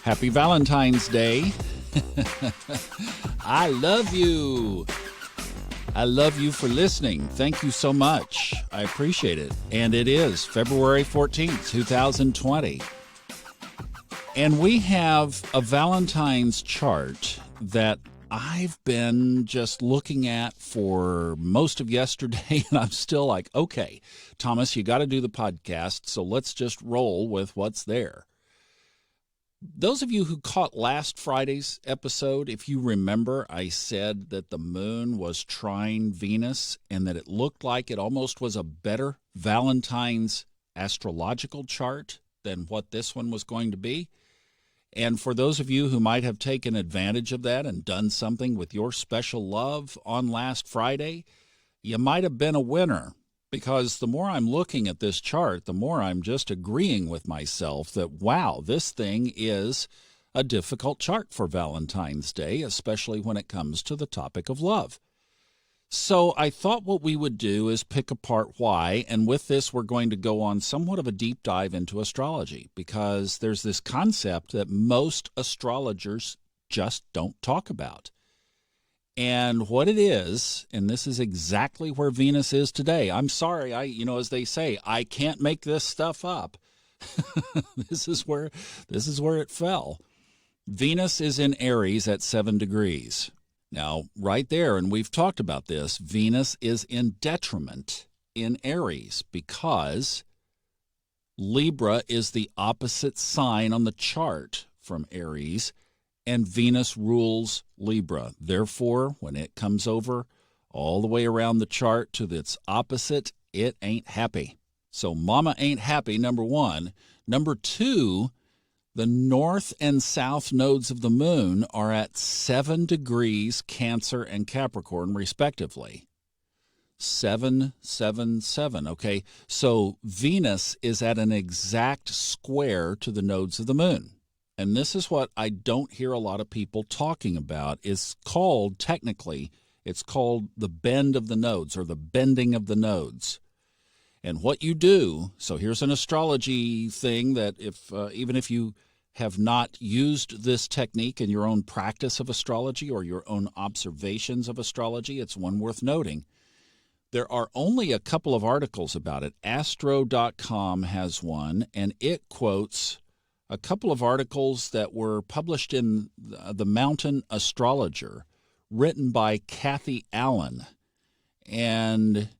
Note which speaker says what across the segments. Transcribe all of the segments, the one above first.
Speaker 1: Happy Valentine's Day. I love you. I love you for listening. Thank you so much. I appreciate it. And it is February 14th, 2020. And we have a Valentine's chart that I've been just looking at for most of yesterday, and I'm still like, okay, Thomas, you got to do the podcast, so let's just roll with what's there. Those of you who caught last Friday's episode, if you remember, I said that the moon was trine Venus and that it looked like it almost was a better Valentine's astrological chart than what this one was going to be. And for those of you who might have taken advantage of that and done something with your special love on last Friday, you might have been a winner. Because the more I'm looking at this chart, the more I'm just agreeing with myself that, wow, this thing is a difficult chart for Valentine's Day, especially when it comes to the topic of love. So I thought what we would do is pick apart why, and with this we're going to go on somewhat of a deep dive into astrology, because there's this concept that most astrologers just don't talk about. And what it is, and this is exactly where Venus is today. I'm sorry, as they say, I can't make this stuff up. This is where it fell. Venus is in Aries at 7 degrees. Now, right there, and we've talked about this, Venus is in detriment in Aries because Libra is the opposite sign on the chart from Aries, and Venus rules Libra. Therefore, when it comes over all the way around the chart to its opposite, it ain't happy. So mama ain't happy, number one. Number two, the north and south nodes of the moon are at 7 degrees Cancer and Capricorn, respectively. 7, 7, 7, okay? So Venus is at an exact square to the nodes of the moon. And this is what I don't hear a lot of people talking about. It's called the bend of the nodes, or the bending of the nodes. And what you do, so here's an astrology thing that even if you have not used this technique in your own practice of astrology or your own observations of astrology, it's one worth noting. There are only a couple of articles about it. Astro.com has one, and it quotes a couple of articles that were published in the Mountain Astrologer, written by Cathy Allen, and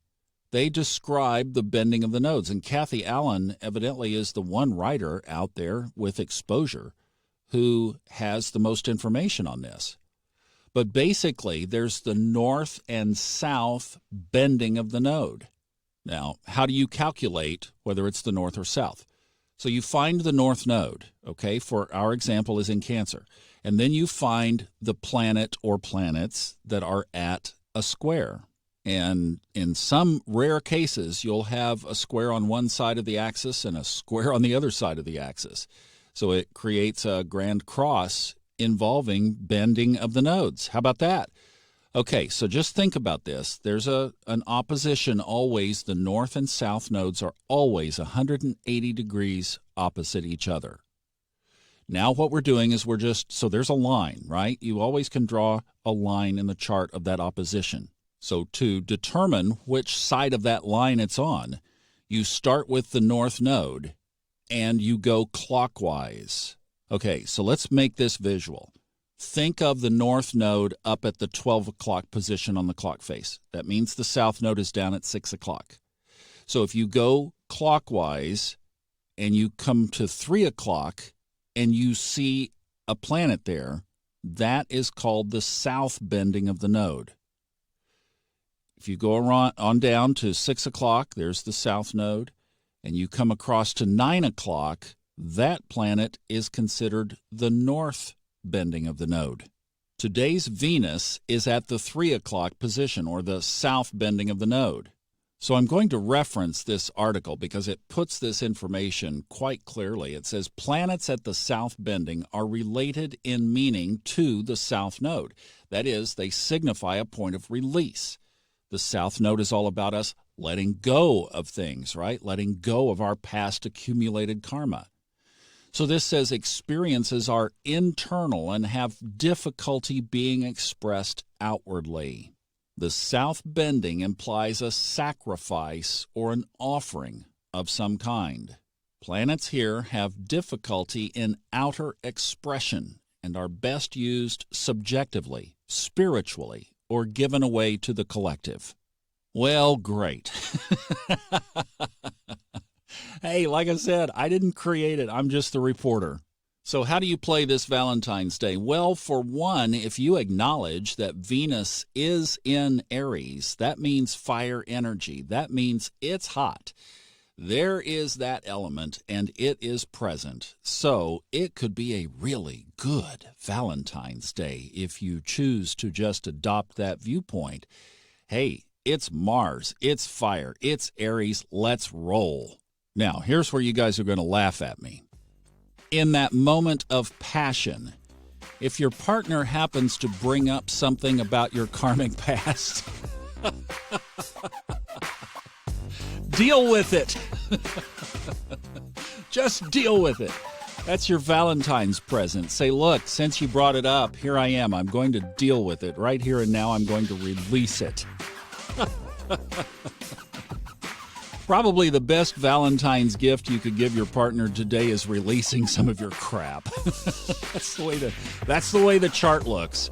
Speaker 1: they describe the bending of the nodes. And Cathy Allen evidently is the one writer out there with exposure who has the most information on this. But basically, there's the north and south bending of the node. Now, how do you calculate whether it's the north or south? So you find the north node, okay, for our example is in Cancer. And then you find the planet or planets that are at a square. And in some rare cases, you'll have a square on one side of the axis and a square on the other side of the axis. So it creates a grand cross involving bending of the nodes. How about that? Okay, so just think about this. There's an opposition always. The north and south nodes are always 180 degrees opposite each other. Now what we're doing is so there's a line, right? You always can draw a line in the chart of that opposition. So to determine which side of that line it's on, you start with the north node and you go clockwise. Okay, so let's make this visual. Think of the north node up at the 12 o'clock position on the clock face. That means the south node is down at 6 o'clock. So if you go clockwise and you come to 3 o'clock and you see a planet there, that is called the south bending of the node. If you go on down to 6 o'clock, there's the south node, and you come across to 9 o'clock, that planet is considered the north bending of the node. Today's Venus is at the 3 o'clock position, or the south bending of the node. So I'm going to reference this article because it puts this information quite clearly. It says planets at the south bending are related in meaning to the south node. That is, they signify a point of release. The south node is all about us letting go of things, right? Letting go of our past accumulated karma. So this says experiences are internal and have difficulty being expressed outwardly. The south bending implies a sacrifice or an offering of some kind. Planets here have difficulty in outer expression and are best used subjectively, spiritually, or given away to the collective. Well, great. Hey, like I said, I didn't create it. I'm just the reporter. So how do you play this Valentine's Day? Well, for one, if you acknowledge that Venus is in Aries, that means fire energy. That means it's hot. There is that element, and it is present. So it could be a really good Valentine's Day if you choose to just adopt that viewpoint. Hey, it's Mars, it's fire, it's Aries, let's roll. Now, here's where you guys are going to laugh at me. In that moment of passion, if your partner happens to bring up something about your karmic past, deal with it. Just deal with it. That's your Valentine's present. Say, look, since you brought it up, here I am. I'm going to deal with it. Right here and now, I'm going to release it. Probably the best Valentine's gift you could give your partner today is releasing some of your crap. That's the way the chart looks.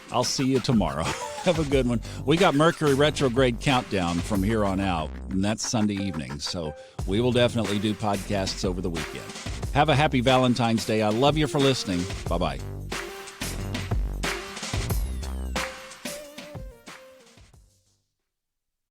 Speaker 1: I'll see you tomorrow. Have a good one. We got Mercury retrograde countdown from here on out, and that's Sunday evening. So we will definitely do podcasts over the weekend. Have a happy Valentine's Day. I love you for listening. Bye-bye.